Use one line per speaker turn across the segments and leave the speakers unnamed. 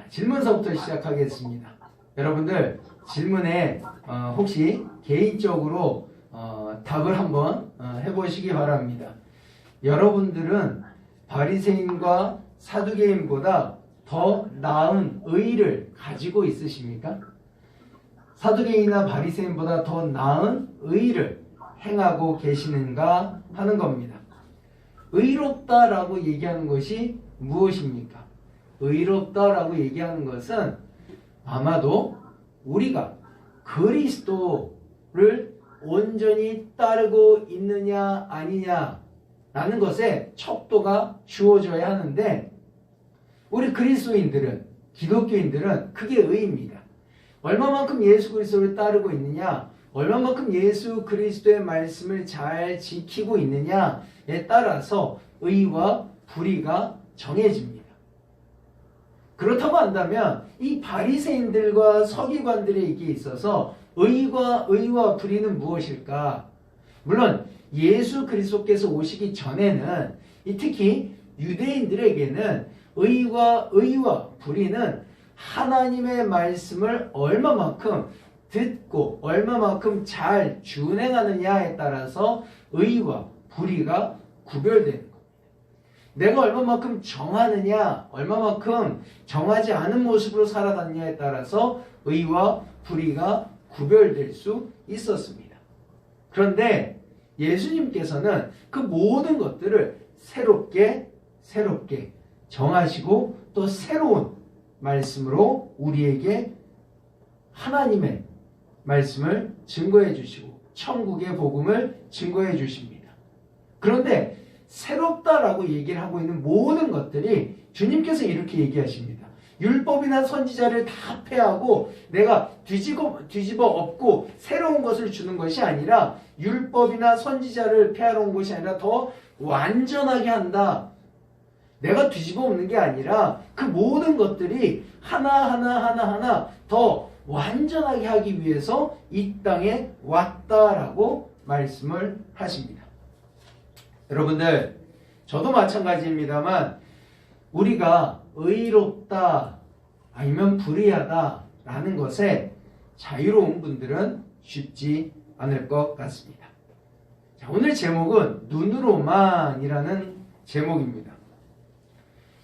질문서부터 시작하겠습니다. 여러분들 질문에 혹시 개인적으로 답을 한번 해보시기 바랍니다. 여러분들은 바리새인과 사두개인보다 더 나은 의를 가지고 있으십니까? 사두개인이나 바리새인보다 더 나은 의를 행하고 계시는가 하는 겁니다. 의롭다라고 얘기하는 것이 무엇입니까? 의롭다라고 얘기하는 것은 아마도 우리가 그리스도를 온전히 따르고 있느냐 아니냐라는 것에 척도가 주어져야 하는데, 우리 그리스도인들은, 기독교인들은 그게 의입니다. 얼마만큼 예수 그리스도를 따르고 있느냐, 얼마만큼 예수 그리스도의 말씀을 잘 지키고 있느냐에 따라서 의와 불의가 정해집니다. 그렇다고 한다면 이 바리새인들과 서기관들에게 있어서 의와 불의는 무엇일까? 물론 예수 그리스도께서 오시기 전에는 특히 유대인들에게는 의와 불의는 하나님의 말씀을 얼마만큼 듣고 얼마만큼 잘 준행하느냐에 따라서 의와 불의가 구별되는 겁니다. 내가 얼마만큼 정하느냐, 얼마만큼 정하지 않은 모습으로 살아갔느냐에 따라서 의와 불의가 구별될 수 있었습니다. 그런데 예수님께서는 그 모든 것들을 새롭게 정하시고 또 새로운 말씀으로 우리에게 하나님의 말씀을 증거해 주시고 천국의 복음을 증거해 주십니다. 그런데 새롭다라고 얘기를 하고 있는 모든 것들이 주님께서 이렇게 얘기하십니다. 율법이나 선지자를 다 폐하고 내가 뒤집어 엎고 새로운 것을 주는 것이 아니라, 율법이나 선지자를 폐하러 온 것이 아니라 더 완전하게 한다. 내가 뒤집어 엎는 게 아니라 그 모든 것들이 하나하나 더 완전하게 하기 위해서 이 땅에 왔다라고 말씀을 하십니다. 여러분들, 저도 마찬가지입니다만 우리가 의롭다 아니면 불의하다 라는 것에 자유로운 분들은 쉽지 않을 것 같습니다. 자, 오늘 제목은 눈으로만이라는 제목입니다.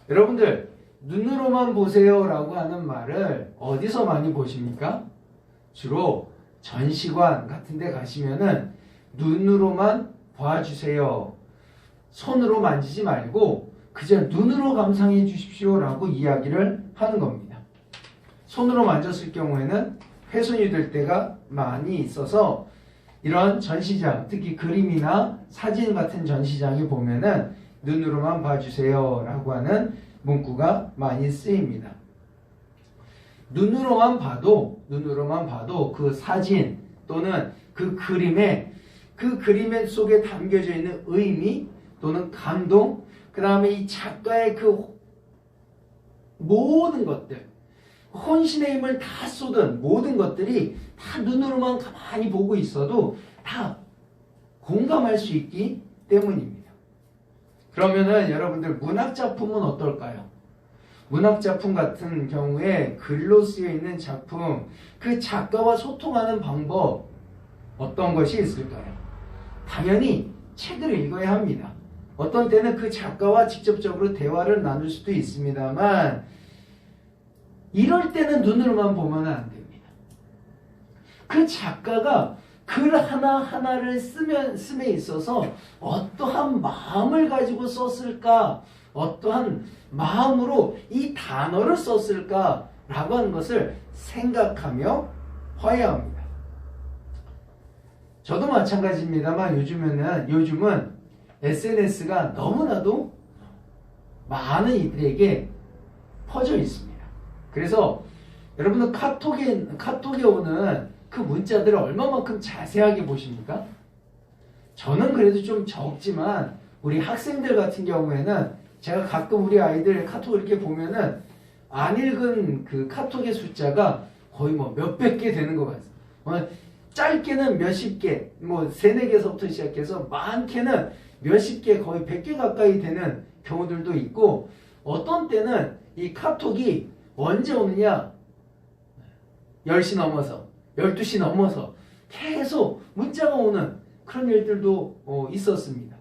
여러분들, 눈으로만 보세요 라고 하는 말을 어디서 많이 보십니까? 주로 전시관 같은 데 가시면은 눈으로만 봐주세요, 손으로 만지지 말고 그저 눈으로 감상해 주십시오 라고 이야기를 하는 겁니다. 손으로 만졌을 경우에는 훼손이 될 때가 많이 있어서 이런 전시장, 특히 그림이나 사진 같은 전시장에 보면은 눈으로만 봐주세요 라고 하는 문구가 많이 쓰입니다. 눈으로만 봐도 그 사진 또는 그 그림 속에 담겨져 있는 의미 또는 감동, 그 다음에 이 작가의 그 모든 것들, 혼신의 힘을 다 쏟은 모든 것들이 다 눈으로만 가만히 보고 있어도 다 공감할 수 있기 때문입니다. 그러면은 여러분들, 문학작품은 어떨까요? 문학작품 같은 경우에 글로 쓰여 있는 작품, 그 작가와 소통하는 방법 어떤 것이 있을까요? 당연히 책을 읽어야 합니다. 어떤 때는 그 작가와 직접적으로 대화를 나눌 수도 있습니다만, 이럴 때는 눈으로만 보면 안 됩니다. 그 작가가 글 하나하나를 씀에 있어서 어떠한 마음을 가지고 썼을까, 어떠한 마음으로 이 단어를 썼을까 라고 하는 것을 생각하며 봐야 합니다. 저도 마찬가지입니다만 요즘은 SNS가 너무나도 많은 이들에게 퍼져 있습니다. 그래서 여러분들 카톡에 오는 그 문자들을 얼마만큼 자세하게 보십니까? 저는 그래도 좀 적지만 우리 학생들 같은 경우에는 제가 가끔 우리 아이들 카톡을 이렇게 보면은 안 읽은 그 카톡의 숫자가 거의 뭐 몇백 개 되는 것 같아요. 짧게는 몇십 개, 뭐 세네 개서부터 시작해서 많게는 몇십 개, 거의 100개 가까이 되는 경우들도 있고, 어떤 때는 이 카톡이 언제 오느냐? 10시 넘어서 12시 넘어서 계속 문자가 오는 그런 일들도 있었습니다.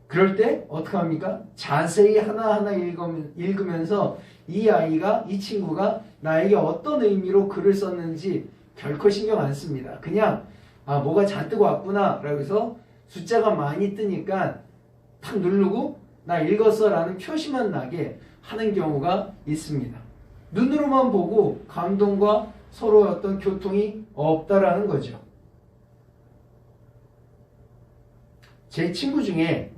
그럴 때 어떻게 합니까? 자세히 하나하나 읽으면서 이 친구가 나에게 어떤 의미로 글을 썼는지 결코 신경 안 씁니다. 그냥 뭐가 잔뜩 왔구나 라고 해서 숫자가 많이 뜨니까 탁 누르고 나 읽었어 라는 표시만 나게 하는 경우가 있습니다. 눈으로만 보고 감동과 서로 어떤 교통이 없다라는 거죠. 제 친구 중에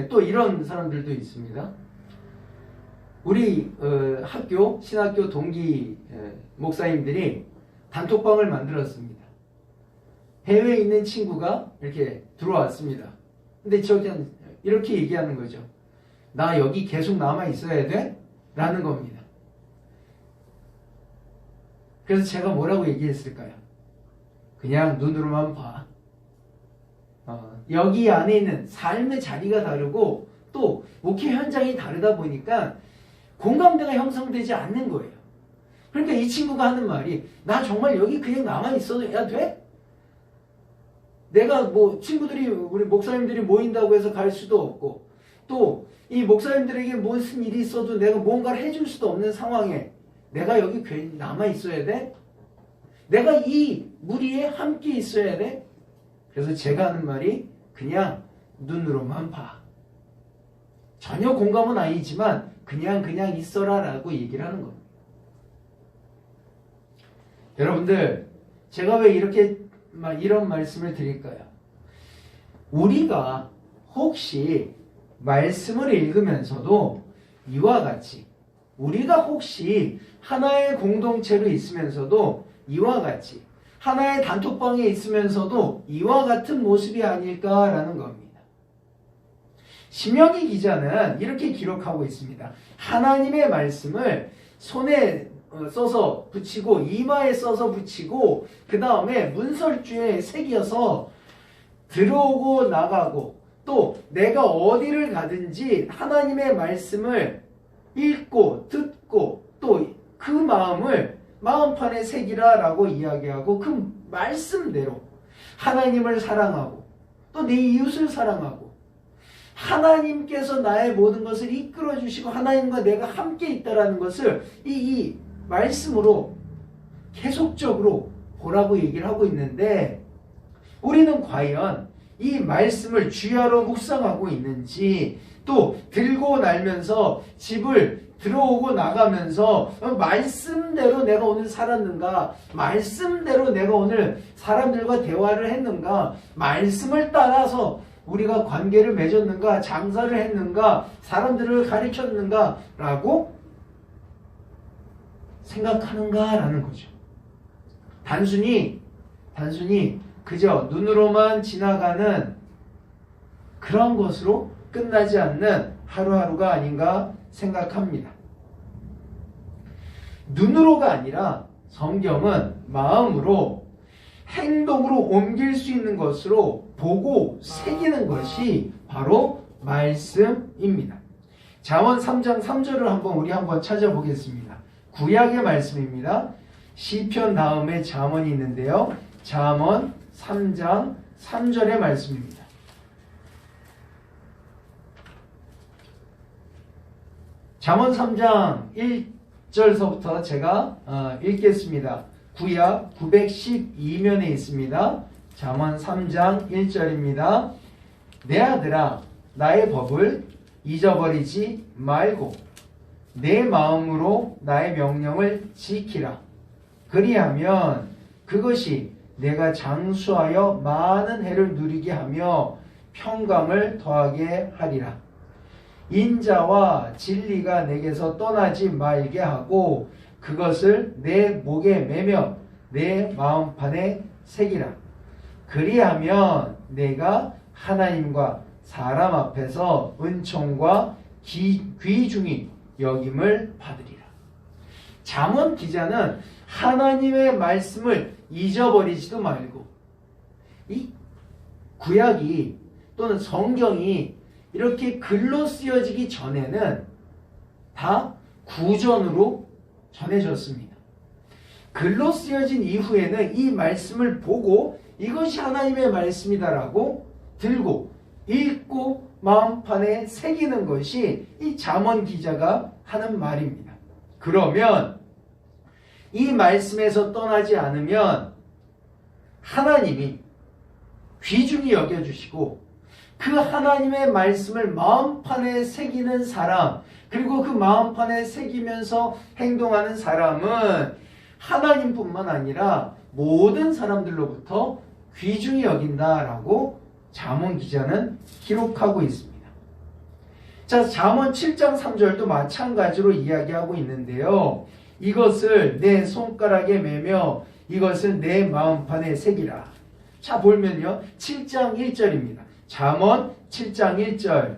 또 이런 사람들도 있습니다. 우리 신학교 동기 목사님들이 단톡방을 만들었습니다. 해외에 있는 친구가 이렇게 들어왔습니다. 근데 저기는 이렇게 얘기하는 거죠. 나 여기 계속 남아 있어야 돼? 라는 겁니다. 그래서 제가 뭐라고 얘기했을까요? 그냥 눈으로만 봐. 여기 안에 있는 삶의 자리가 다르고 또 목회 현장이 다르다 보니까 공감대가 형성되지 않는 거예요. 그러니까 이 친구가 하는 말이 나 정말 여기 그냥 남아 있어도 돼? 내가 친구들이 우리 목사님들이 모인다고 해서 갈 수도 없고 또 이 목사님들에게 무슨 일이 있어도 내가 뭔가를 해줄 수도 없는 상황에 내가 여기 괜히 남아 있어야 돼? 내가 이 무리에 함께 있어야 돼? 그래서 제가 하는 말이 그냥 눈으로만 봐. 전혀 공감은 아니지만 그냥 있어라 라고 얘기를 하는 겁니다. 여러분들 제가 왜 이런 말씀을 드릴까요? 우리가 혹시 말씀을 읽으면서도 이와 같이 우리가 혹시 하나의 공동체로 있으면서도 이와 같이 하나의 단톡방에 있으면서도 이와 같은 모습이 아닐까라는 겁니다. 신명기 기자는 이렇게 기록하고 있습니다. 하나님의 말씀을 손에 써서 붙이고 이마에 써서 붙이고 그 다음에 문설주에 새겨서 들어오고 나가고 또 내가 어디를 가든지 하나님의 말씀을 읽고 듣고 또 그 마음을 마음판에 새기라 라고 이야기하고 그 말씀대로 하나님을 사랑하고 또 내 이웃을 사랑하고 하나님께서 나의 모든 것을 이끌어 주시고 하나님과 내가 함께 있다라는 것을 이 말씀으로 계속적으로 보라고 얘기를 하고 있는데 우리는 과연 이 말씀을 주야로 묵상하고 있는지 또 들고 날면서 집을 들어오고 나가면서 말씀대로 내가 오늘 살았는가? 말씀대로 내가 오늘 사람들과 대화를 했는가? 말씀을 따라서 우리가 관계를 맺었는가? 장사를 했는가? 사람들을 가르쳤는가? 라고 생각하는가라는 거죠. 단순히 그저 눈으로만 지나가는 그런 것으로 끝나지 않는 하루하루가 아닌가 생각합니다. 눈으로가 아니라 성경은 마음으로 행동으로 옮길 수 있는 것으로 보고 새기는 것이 바로 말씀입니다. 잠언 3장 3절을 우리 한번 찾아보겠습니다. 구약의 말씀입니다. 시편 다음에 잠언이 있는데요. 잠언 3장 3절의 말씀입니다. 잠언 3장 1절서부터 제가 읽겠습니다. 구약 912면에 있습니다. 잠언 3장 1절입니다. 내 아들아 나의 법을 잊어버리지 말고 내 마음으로 나의 명령을 지키라. 그리하면 그것이 내가 장수하여 많은 해를 누리게 하며 평강을 더하게 하리라. 인자와 진리가 내게서 떠나지 말게 하고 그것을 내 목에 매며 내 마음판에 새기라. 그리하면 내가 하나님과 사람 앞에서 은총과 귀중히 여김을 받으리라. 잠언 기자는 하나님의 말씀을 잊어버리지도 말고 이 구약이 또는 성경이 이렇게 글로 쓰여지기 전에는 다 구전으로 전해졌습니다. 글로 쓰여진 이후에는 이 말씀을 보고 이것이 하나님의 말씀이다라고 들고 읽고 마음판에 새기는 것이 이 잠언 기자가 하는 말입니다. 그러면 이 말씀에서 떠나지 않으면 하나님이 귀중히 여겨주시고 그 하나님의 말씀을 마음판에 새기는 사람, 그리고 그 마음판에 새기면서 행동하는 사람은 하나님뿐만 아니라 모든 사람들로부터 귀중히 여긴다라고 잠언 기자는 기록하고 있습니다. 자, 잠언 7장 3절도 마찬가지로 이야기하고 있는데요. 이것을 내 손가락에 매며 이것을 내 마음판에 새기라. 자, 보면요. 7장 1절입니다. 잠언 7장 1절.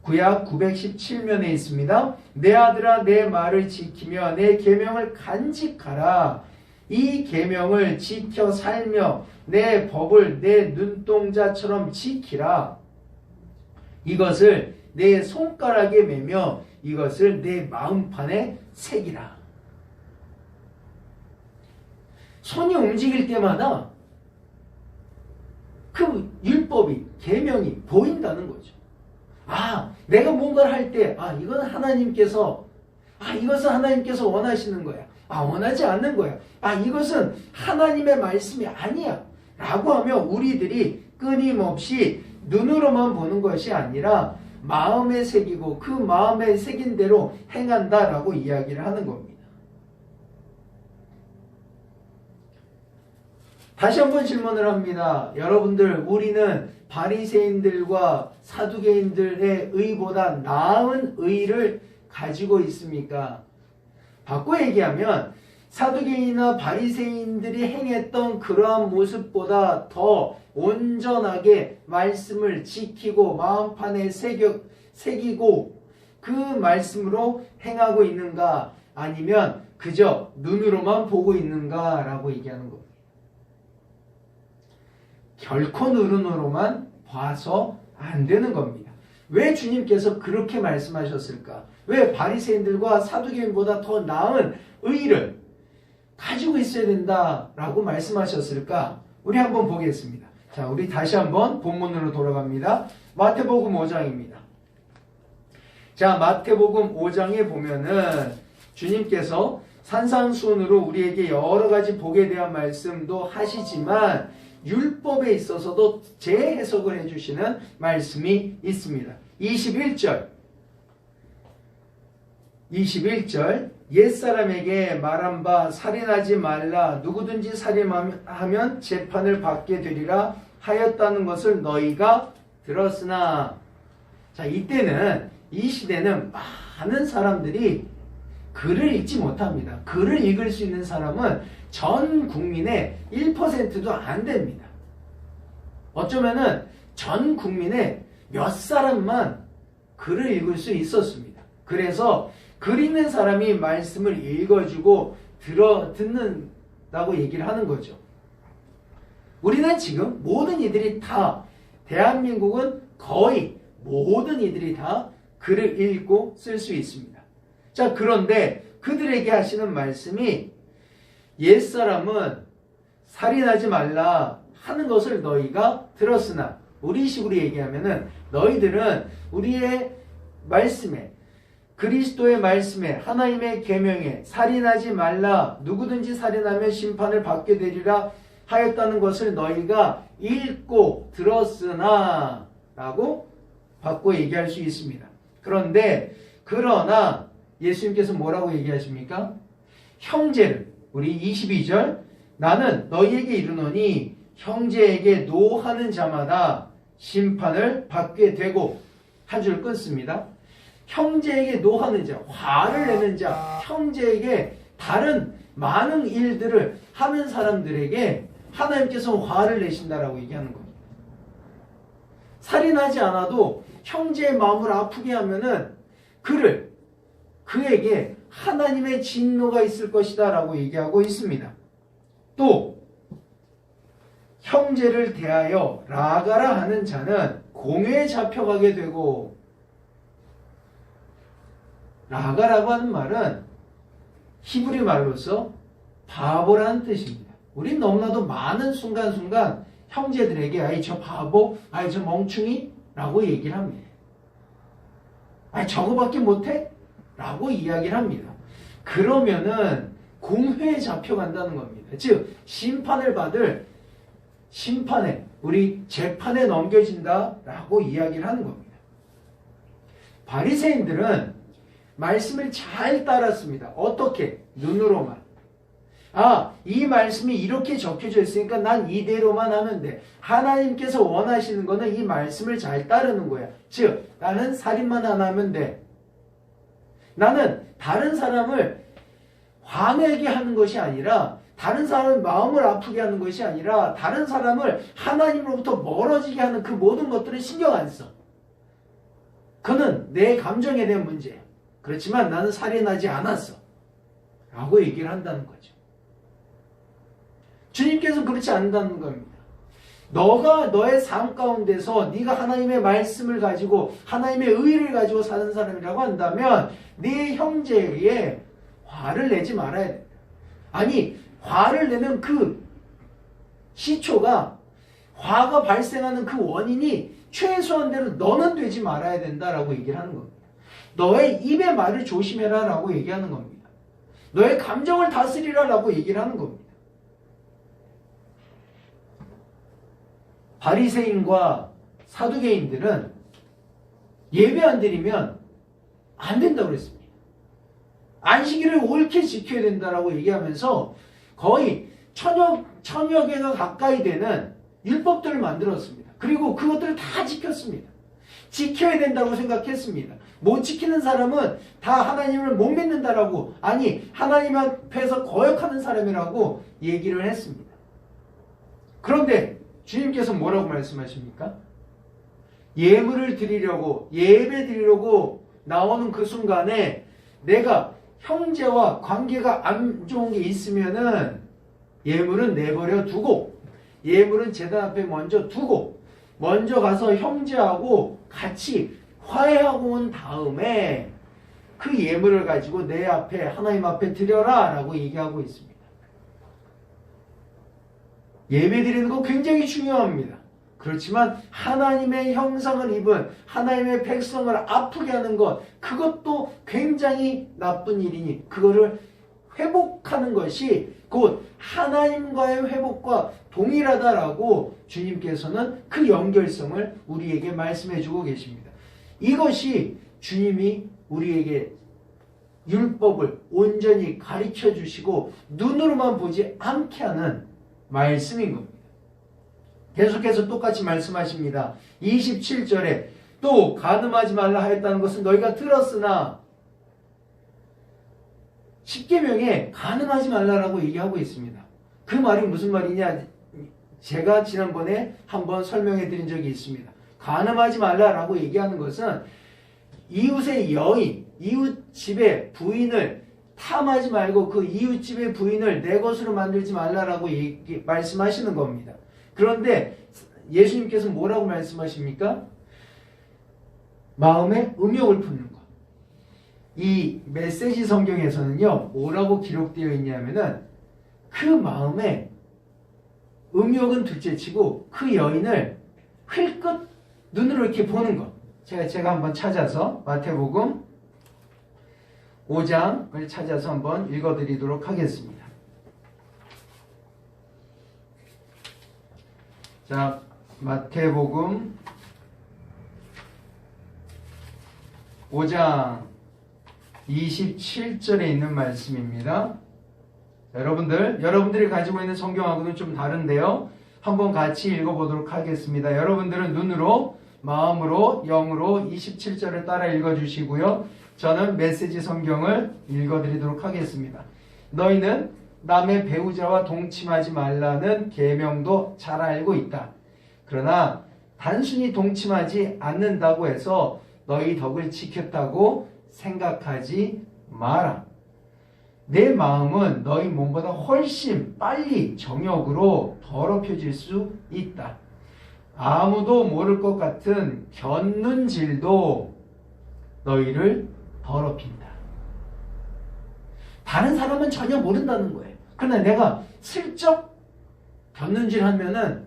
구약 917면에 있습니다. 내 아들아 내 말을 지키며 내 계명을 간직하라. 이 계명을 지켜 살며 내 법을 내 눈동자처럼 지키라. 이것을 내 손가락에 매며 이것을 내 마음판에 새기라. 손이 움직일 때마다 그 율법이, 계명이 보인다는 거죠. 아, 내가 뭔가를 할 때, 아, 이건 하나님께서, 아, 이것은 하나님께서 원하시는 거야. 아, 원하지 않는 거야. 아, 이것은 하나님의 말씀이 아니야. 라고 하면 우리들이 끊임없이 눈으로만 보는 것이 아니라 마음에 새기고 그 마음에 새긴 대로 행한다라고 이야기를 하는 겁니다. 다시 한번 질문을 합니다. 여러분들, 우리는 바리새인들과 사두개인들의 의보다 나은 의를 가지고 있습니까? 바꿔 얘기하면 사두개인이나 바리새인들이 행했던 그러한 모습보다 더 온전하게 말씀을 지키고 마음판에 새기고 그 말씀으로 행하고 있는가, 아니면 그저 눈으로만 보고 있는가라고 얘기하는 겁니다. 결코 눈으로만 봐서 안 되는 겁니다. 왜 주님께서 그렇게 말씀하셨을까? 왜 바리새인들과 사두개인보다 더 나은 의를 가지고 있어야 된다라고 말씀하셨을까? 우리 한번 보겠습니다. 자, 우리 다시 한번 본문으로 돌아갑니다. 마태복음 5장입니다. 자, 마태복음 5장에 보면은 주님께서 산상수훈으로 우리에게 여러 가지 복에 대한 말씀도 하시지만 율법에 있어서도 재해석을 해주시는 말씀이 있습니다. 21절 옛사람에게 말한 바 살인하지 말라 누구든지 살인하면 재판을 받게 되리라 하였다는 것을 너희가 들었으나. 자, 이때는, 이 시대는 많은 사람들이 글을 읽지 못합니다. 글을 읽을 수 있는 사람은 전 국민의 1%도 안 됩니다. 어쩌면은 전 국민의 몇 사람만 글을 읽을 수 있었습니다. 그래서 글 읽는 사람이 말씀을 읽어주고 듣는다고 얘기를 하는 거죠. 우리는 지금 모든 이들이 다, 대한민국은 거의 모든 이들이 다 글을 읽고 쓸 수 있습니다. 자, 그런데 그들에게 하시는 말씀이 옛사람은 살인하지 말라 하는 것을 너희가 들었으나, 우리식으로 얘기하면은 너희들은 우리의 말씀에, 그리스도의 말씀에, 하나님의 계명에 살인하지 말라 누구든지 살인하면 심판을 받게 되리라 하였다는 것을 너희가 읽고 들었으나 라고 바꿔 얘기할 수 있습니다. 그러나 예수님께서 뭐라고 얘기하십니까? 형제를, 우리 22절, 나는 너희에게 이르노니 형제에게 노하는 자마다 심판을 받게 되고, 한 줄 끊습니다. 형제에게 노하는 자, 화를 내는 자, 형제에게 다른 많은 일들을 하는 사람들에게 하나님께서 화를 내신다라고 얘기하는 겁니다. 살인하지 않아도 형제의 마음을 아프게 하면은 그에게 하나님의 진노가 있을 것이다 라고 얘기하고 있습니다. 또 형제를 대하여 라가라 하는 자는 공회에 잡혀가게 되고, 라가라고 하는 말은 히브리 말로서 바보라는 뜻입니다. 우린 너무나도 많은 순간순간 형제들에게 아이 저 바보, 아이 저 멍충이 라고 얘기를 합니다. 아이 저거밖에 못해? 라고 이야기를 합니다. 그러면은 공회에 잡혀간다는 겁니다. 즉 심판을 받을 심판에 우리 재판에 넘겨진다라고 이야기를 하는 겁니다. 바리새인들은 말씀을 잘 따랐습니다. 어떻게? 눈으로만. 이 말씀이 이렇게 적혀져 있으니까 난 이대로만 하면 돼. 하나님께서 원하시는 거는 이 말씀을 잘 따르는 거야. 즉 나는 살인만 안 하면 돼. 나는 다른 사람을 화내게 하는 것이 아니라, 다른 사람의 마음을 아프게 하는 것이 아니라, 다른 사람을 하나님으로부터 멀어지게 하는 그 모든 것들을 신경 안 써. 그는 내 감정에 대한 문제야. 그렇지만 나는 살인하지 않았어. 라고 얘기를 한다는 거죠. 주님께서 그렇지 않는다는 겁니다. 너가 너의 삶 가운데서 네가 하나님의 말씀을 가지고 하나님의 의를 가지고 사는 사람이라고 한다면 네 형제에게 화를 내지 말아야 돼. 아니, 화를 내는 그 시초가, 화가 발생하는 그 원인이 최소한대로 너는 되지 말아야 된다라고 얘기를 하는 겁니다. 너의 입의 말을 조심해라 라고 얘기하는 겁니다. 너의 감정을 다스리라 라고 얘기를 하는 겁니다. 바리새인과 사두개인들은 예배 안 드리면 안 된다고 그랬습니다. 안식일을 옳게 지켜야 된다라고 얘기하면서 거의 천여 개가 가까이 되는 율법들을 만들었습니다. 그리고 그것들을 다 지켰습니다. 지켜야 된다고 생각했습니다. 못 지키는 사람은 다 하나님을 못 믿는다라고, 아니 하나님 앞에서 거역하는 사람이라고 얘기를 했습니다. 그런데 주님께서 뭐라고 말씀하십니까? 예물을 드리려고, 예배 드리려고 나오는 그 순간에 내가 형제와 관계가 안 좋은 게 있으면은 예물은 내버려 두고, 예물은 제단 앞에 먼저 두고, 먼저 가서 형제하고 같이 화해하고 온 다음에 그 예물을 가지고 내 앞에, 하나님 앞에 드려라 라고 얘기하고 있습니다. 예배 드리는 거 굉장히 중요합니다. 그렇지만 하나님의 형상을 입은 하나님의 백성을 아프게 하는 것, 그것도 굉장히 나쁜 일이니 그거를 회복하는 것이 곧 하나님과의 회복과 동일하다라고 주님께서는 그 연결성을 우리에게 말씀해 주고 계십니다. 이것이 주님이 우리에게 율법을 온전히 가르쳐 주시고 눈으로만 보지 않게 하는 말씀인 겁니다. 계속해서 똑같이 말씀하십니다. 27절에 또 간음하지 말라 하였다는 것은 너희가 들었으나, 십계명에 간음하지 말라라고 얘기하고 있습니다. 그 말이 무슨 말이냐? 제가 지난번에 한번 설명해 드린 적이 있습니다. 간음하지 말라라고 얘기하는 것은 이웃의 여인, 이웃집의 부인을 탐하지 말고 그 이웃집의 부인을 내 것으로 만들지 말라라고 말씀하시는 겁니다. 그런데 예수님께서 뭐라고 말씀하십니까? 마음에 음욕을 품는 것. 이 메시지 성경에서는요, 뭐라고 기록되어 있냐면은 그 마음에 음욕은 둘째치고 그 여인을 힐끗 눈으로 이렇게 보는 것. 제가 한번 찾아서 마태복음 5장을 찾아서 한번 읽어드리도록 하겠습니다. 자, 마태복음 5장 27절에 있는 말씀입니다. 자, 여러분들이 가지고 있는 성경하고는 좀 다른데요. 한번 같이 읽어보도록 하겠습니다. 여러분들은 눈으로, 마음으로, 영으로 27절을 따라 읽어주시고요. 저는 메시지 성경을 읽어드리도록 하겠습니다. 너희는 남의 배우자와 동침하지 말라는 계명도 잘 알고 있다. 그러나 단순히 동침하지 않는다고 해서 너희 덕을 지켰다고 생각하지 마라. 내 마음은 너희 몸보다 훨씬 빨리 정욕으로 더럽혀질 수 있다. 아무도 모를 것 같은 곁눈질도 너희를 더럽힌다. 다른 사람은 전혀 모른다는 거예요. 그러나 내가 슬쩍 곁눈질 하면은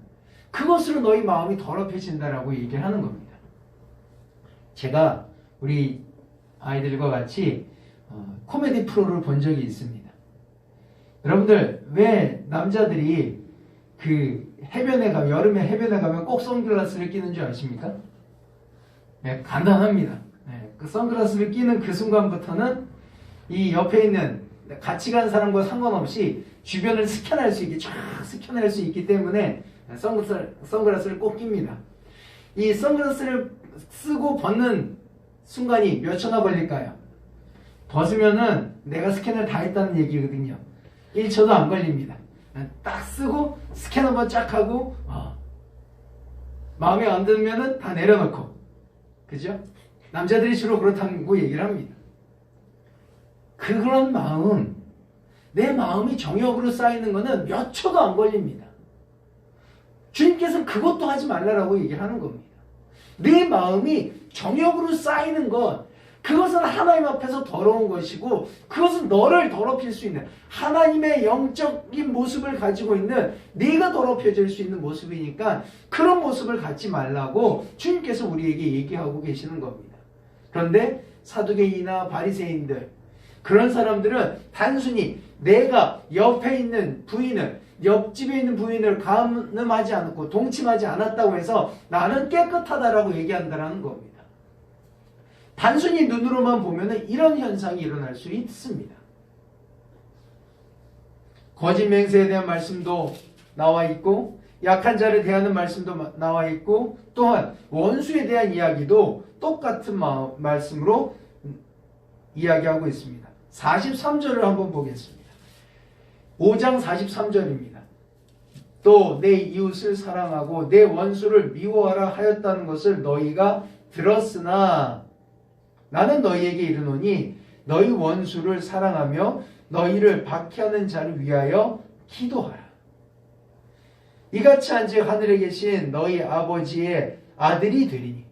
그것으로 너희 마음이 더럽혀진다라고 얘기를 하는 겁니다. 제가 우리 아이들과 같이 코미디 프로를 본 적이 있습니다. 여러분들 왜 남자들이 그 해변에 가면, 여름에 해변에 가면 꼭 선글라스를 끼는 줄 아십니까? 네, 간단합니다. 네, 그 선글라스를 끼는 그 순간부터는 이 옆에 있는 같이 간 사람과 상관없이 주변을 스캔할 수 있게, 쫙 스캔할 수 있기 때문에 선글라스를 꼭 낍니다. 이 선글라스를 쓰고 벗는 순간이 몇 초나 걸릴까요? 벗으면은 내가 스캔을 다 했다는 얘기거든요. 1초도 안 걸립니다. 딱 쓰고 스캔 한번 쫙 하고 마음에 안 들면은 다 내려놓고, 그죠? 남자들이 주로 그렇다고 얘기를 합니다. 그런 마음, 내 마음이 정욕으로 쌓이는 거는 몇 초도 안 걸립니다. 주님께서는 그것도 하지 말라라고 얘기를 하는 겁니다. 내 마음이 정욕으로 쌓이는 것, 그것은 하나님 앞에서 더러운 것이고 그것은 너를 더럽힐 수 있는, 하나님의 영적인 모습을 가지고 있는 네가 더럽혀질 수 있는 모습이니까 그런 모습을 갖지 말라고 주님께서 우리에게 얘기하고 계시는 겁니다. 그런데 사두개인이나 바리새인들, 그런 사람들은 단순히 내가 옆에 있는 부인을, 옆집에 있는 부인을 간음하지 않았고 동침하지 않았다고 해서 나는 깨끗하다라고 얘기한다는 겁니다. 단순히 눈으로만 보면 이런 현상이 일어날 수 있습니다. 거짓 맹세에 대한 말씀도 나와 있고 약한 자를 대하는 말씀도 나와 있고 또한 원수에 대한 이야기도 똑같은 말씀으로 이야기하고 있습니다. 43절을 한번 보겠습니다. 5장 43절입니다. 또 내 이웃을 사랑하고 내 원수를 미워하라 하였다는 것을 너희가 들었으나 나는 너희에게 이르노니 너희 원수를 사랑하며 너희를 박해하는 자를 위하여 기도하라. 이같이 한즉 하늘에 계신 너희 아버지의 아들이 되리니,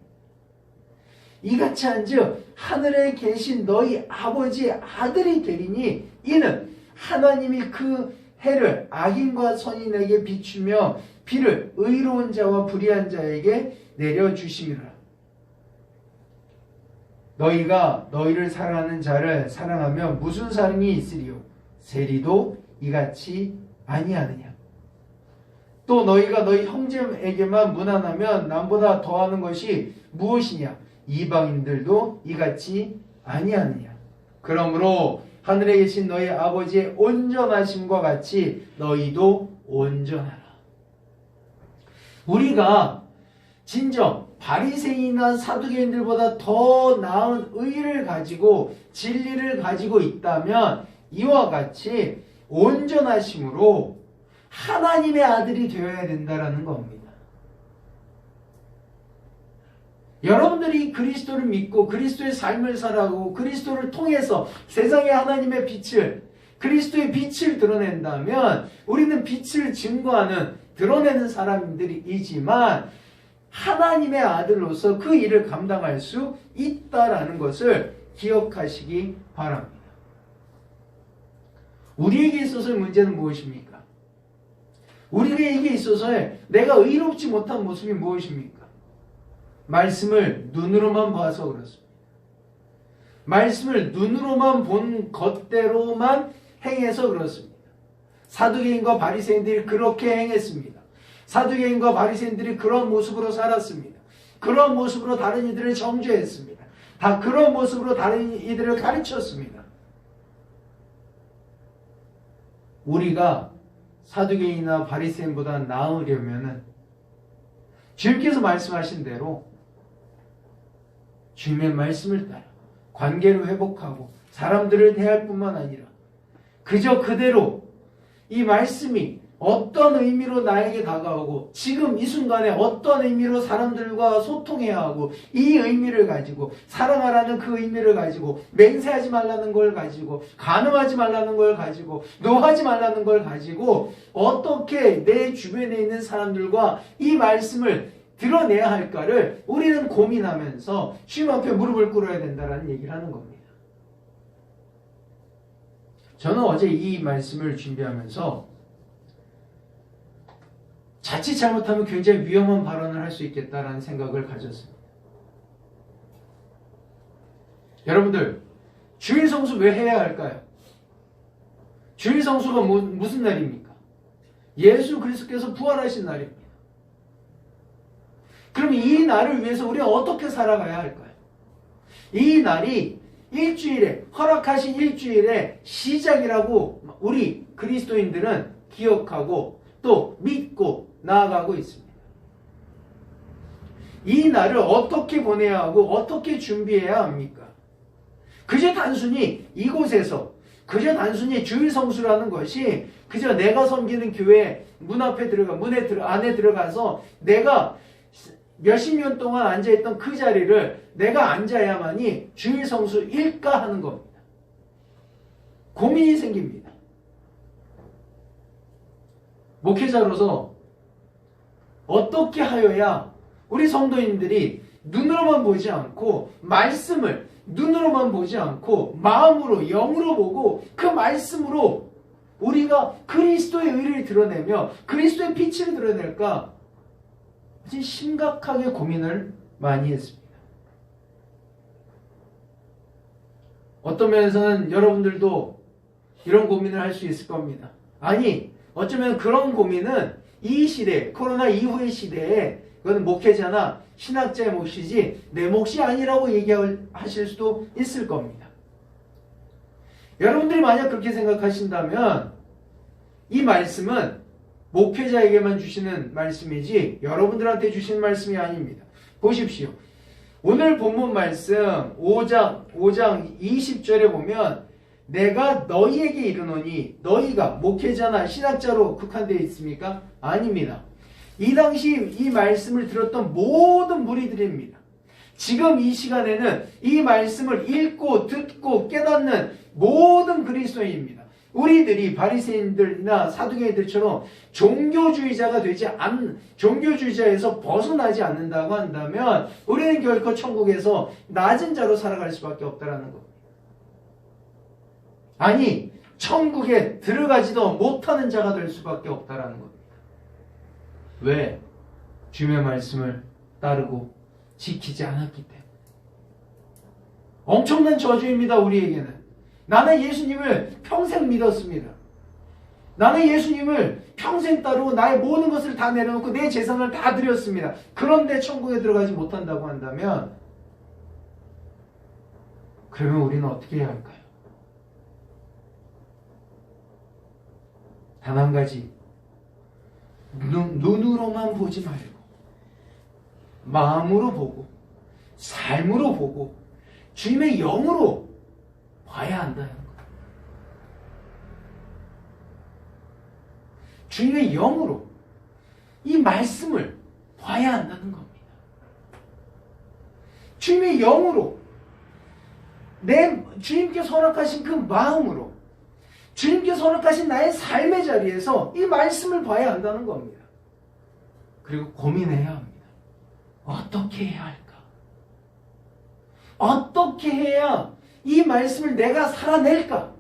이같이 한즉 하늘에 계신 너희 아버지의 아들이 되리니, 이는 하나님이 그 해를 악인과 선인에게 비추며 비를 의로운 자와 불의한 자에게 내려주심이라. 너희가 너희를 사랑하는 자를 사랑하며 무슨 사랑이 있으리요? 세리도 이같이 아니하느냐? 또 너희가 너희 형제에게만 무난하면 남보다 더하는 것이 무엇이냐? 이방인들도 이같이 아니하느냐? 그러므로 하늘에 계신 너희 아버지의 온전하심과 같이 너희도 온전하라. 우리가 진정 바리새인이나 사두개인들보다 더 나은 의를 가지고 진리를 가지고 있다면 이와 같이 온전하심으로 하나님의 아들이 되어야 된다는 겁니다. 여러분들이 그리스도를 믿고 그리스도의 삶을 살아가고 그리스도를 통해서 세상에 하나님의 빛을, 그리스도의 빛을 드러낸다면 우리는 빛을 증거하는, 드러내는 사람들이지만 하나님의 아들로서 그 일을 감당할 수 있다라는 것을 기억하시기 바랍니다. 우리에게 있어서의 문제는 무엇입니까? 우리에게 있어서의 내가 의롭지 못한 모습이 무엇입니까? 말씀을 눈으로만 봐서 그렇습니다. 말씀을 눈으로만 본 것대로만 행해서 그렇습니다. 사두개인과 바리새인들이 그렇게 행했습니다. 사두개인과 바리새인들이 그런 모습으로 살았습니다. 그런 모습으로 다른 이들을 정죄했습니다. 다 그런 모습으로 다른 이들을 가르쳤습니다. 우리가 사두개인이나 바리새인보다 나으려면은 주님께서 말씀하신 대로 주님의 말씀을 따라 관계를 회복하고 사람들을 대할 뿐만 아니라 그저 그대로 이 말씀이 어떤 의미로 나에게 다가오고 지금 이 순간에 어떤 의미로 사람들과 소통해야 하고 이 의미를 가지고 사랑하라는 그 의미를 가지고 맹세하지 말라는 걸 가지고 간음하지 말라는 걸 가지고 노하지 말라는 걸 가지고 어떻게 내 주변에 있는 사람들과 이 말씀을 드러내야 할까를 우리는 고민하면서 주님 앞에 무릎을 꿇어야 된다는 얘기를 하는 겁니다. 저는 어제 이 말씀을 준비하면서 자칫 잘못하면 굉장히 위험한 발언을 할 수 있겠다라는 생각을 가졌습니다. 여러분들, 주일 성수 왜 해야 할까요? 주일 성수가 무슨 날입니까? 예수 그리스도께서 부활하신 날입니다. 그럼 이 날을 위해서 우리가 어떻게 살아가야 할까요? 이 날이 일주일에, 허락하신 일주일의 시작이라고 우리 그리스도인들은 기억하고 또 믿고 나아가고 있습니다. 이 날을 어떻게 보내야 하고 어떻게 준비해야 합니까? 그저 단순히 이곳에서, 그저 단순히 주일 성수라는 것이 그저 내가 섬기는 교회 문 앞에 안에 들어가서 내가 몇십 년 동안 앉아있던 그 자리를 내가 앉아야만이 주일 성수일까 하는 겁니다. 고민이 생깁니다. 목회자로서 어떻게 하여야 우리 성도님들이 눈으로만 보지 않고 말씀을 눈으로만 보지 않고 마음으로 영으로 보고 그 말씀으로 우리가 그리스도의 의를 드러내며 그리스도의 빛을 드러낼까 아주 심각하게 고민을 많이 했습니다. 어떤 면에서는 여러분들도 이런 고민을 할 수 있을 겁니다. 아니, 어쩌면 그런 고민은 이 시대, 코로나 이후의 시대에 그건 목회자나 신학자의 몫이지 내 몫이 아니라고 얘기하실 수도 있을 겁니다. 여러분들이 만약 그렇게 생각하신다면 이 말씀은 목회자에게만 주시는 말씀이지 여러분들한테 주시는 말씀이 아닙니다. 보십시오. 오늘 본문 말씀 5장 20절에 보면 내가 너희에게 이르노니 너희가 목회자나 신학자로 국한되어 있습니까? 아닙니다. 이 당시 이 말씀을 들었던 모든 무리들입니다. 지금 이 시간에는 이 말씀을 읽고 듣고 깨닫는 모든 그리스도인입니다. 우리들이 바리새인들이나 사두개인들처럼 종교주의자에서 벗어나지 않는다고 한다면 우리는 결코 천국에서 낮은 자로 살아갈 수밖에 없다라는 겁니다. 아니, 천국에 들어가지도 못하는 자가 될 수밖에 없다라는 겁니다. 왜? 주님의 말씀을 따르고 지키지 않았기 때문에. 엄청난 저주입니다, 우리에게는. 나는 예수님을 평생 믿었습니다. 나는 예수님을 평생 따르고 나의 모든 것을 다 내려놓고 내 재산을 다 드렸습니다. 그런데 천국에 들어가지 못한다고 한다면 그러면 우리는 어떻게 해야 할까요? 단 한 가지, 눈으로만 보지 말고 마음으로 보고 삶으로 보고 주님의 영으로 봐야 한다는 거예요. 주님의 영으로 이 말씀을 봐야 한다는 겁니다. 주님의 영으로 주님께서 허락하신 그 마음으로 주님께서 허락하신 나의 삶의 자리에서 이 말씀을 봐야 한다는 겁니다. 그리고 고민해야 합니다. 어떻게 해야 할까? 어떻게 해야 이 말씀을 내가 살아낼까?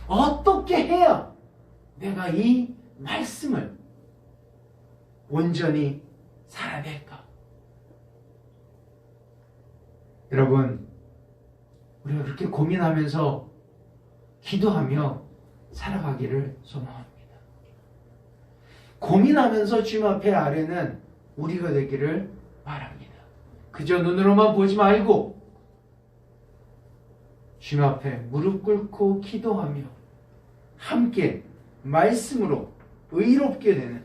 어떻게 해야 내가 이 말씀을 온전히 살아낼까? 여러분, 우리가 그렇게 고민하면서 기도하며 살아가기를 소망합니다. 고민하면서 주님 앞에 아뢰는 우리가 되기를 바랍니다. 그저 눈으로만 보지 말고 주님 앞에 무릎 꿇고 기도하며 함께 말씀으로 의롭게 되는,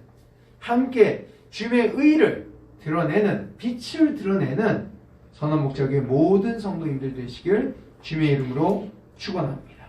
함께 주님의 의를 드러내는, 빛을 드러내는 선한 목적의 모든 성도님들 되시길 주님의 이름으로 축원합니다.